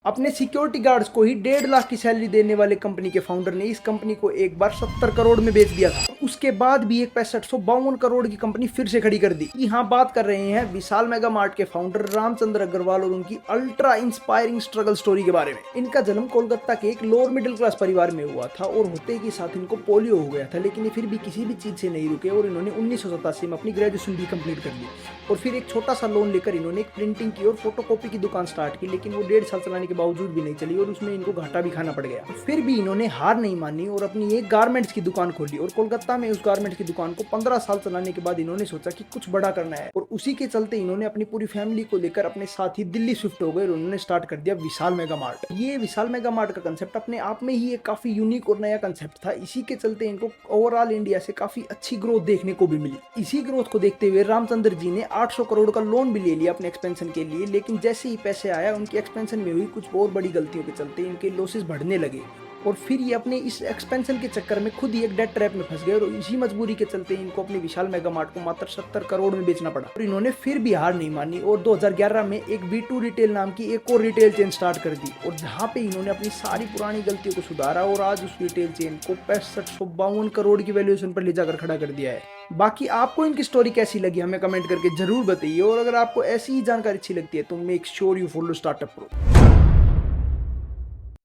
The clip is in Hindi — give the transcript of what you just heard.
अपने सिक्योरिटी गार्ड्स को ही 1.5 लाख की सैलरी देने वाले कंपनी के फाउंडर ने इस कंपनी को एक बार 70 करोड़ में बेच दिया था। उसके बाद भी एक 6552 करोड़ की कंपनी फिर से खड़ी कर दी। यहाँ बात कर रहे हैं विशाल मेगा मार्ट के फाउंडर रामचंद्र अग्रवाल और उनकी अल्ट्रा इंस्पायरिंग स्ट्रगल स्टोरी के बारे में। इनका जन्म कोलकाता के एक लोअर मिडिल क्लास परिवार में हुआ था और होते के साथ इनको पोलियो हो गया था, लेकिन ये फिर भी किसी भी चीज से नहीं रुके और इन्होंने 1987 में अपनी ग्रेजुएशन भी कंप्लीट कर ली और फिर एक छोटा सा लोन लेकर इन्होंने एक प्रिंटिंग की और फोटोकॉपी की दुकान स्टार्ट की, लेकिन वो 1.5 साल चलाने के बावजूद भी नहीं चली और उसमें इनको घाटा भी खाना पड़ गया। फिर भी इन्होंने हार नहीं मानी और अपनी एक गारमेंट्स की दुकान खोली और कोलकाता में उस गारमेंट्स की दुकान को 15 साल चलाने के बाद इन्होंने सोचा कि कुछ बड़ा करना है और उसी के चलते इन्होंने अपनी पूरी फैमिली को लेकर अपने साथ ही दिल्ली शिफ्ट हो गए और उन्होंने स्टार्ट कर दिया विशाल मेगा मार्ट। ये विशाल मेगा मार्ट का कंसेप्ट अपने आप में ही एक काफी यूनिक और नया कंसेप्ट था। इसी के चलते इनको ओवरऑल इंडिया से काफी अच्छी ग्रोथ देखने को भी मिली। इसी ग्रोथ को देखते हुए रामचंद्र जी ने 800 करोड़ का लोन भी ले लिया अपने एक्सपेंशन के लिए, लेकिन जैसे ही पैसे आया उनकी एक्सपेंशन में हुई कुछ और बड़ी गलतियों के चलते इनके लॉसेस बढ़ने लगे और फिर ये अपने इस एक्सपेंशन के चक्कर में खुद ही एक डेट ट्रैप में फंस गए और इसी मजबूरी के चलते इनको अपनी विशाल मेगा मार्ट को मात्र 70 करोड़ में बेचना पड़ा। और इन्होंने फिर भी हार नहीं मानी और 2011 में एक V2 रिटेल नाम की एक और रिटेल चेन स्टार्ट कर दी और जहां पे इन्होंने अपनी सारी पुरानी गलतियों को सुधारा और आज उस रिटेल चेन को 6552 करोड़ की वैल्यूएशन पर ले जाकर खड़ा कर दिया है। बाकी आपको इनकी स्टोरी कैसी लगी हमें कमेंट करके जरूर बताइए और अगर आपको ऐसी ही जानकारी अच्छी लगती है तो make sure you follow startup pro.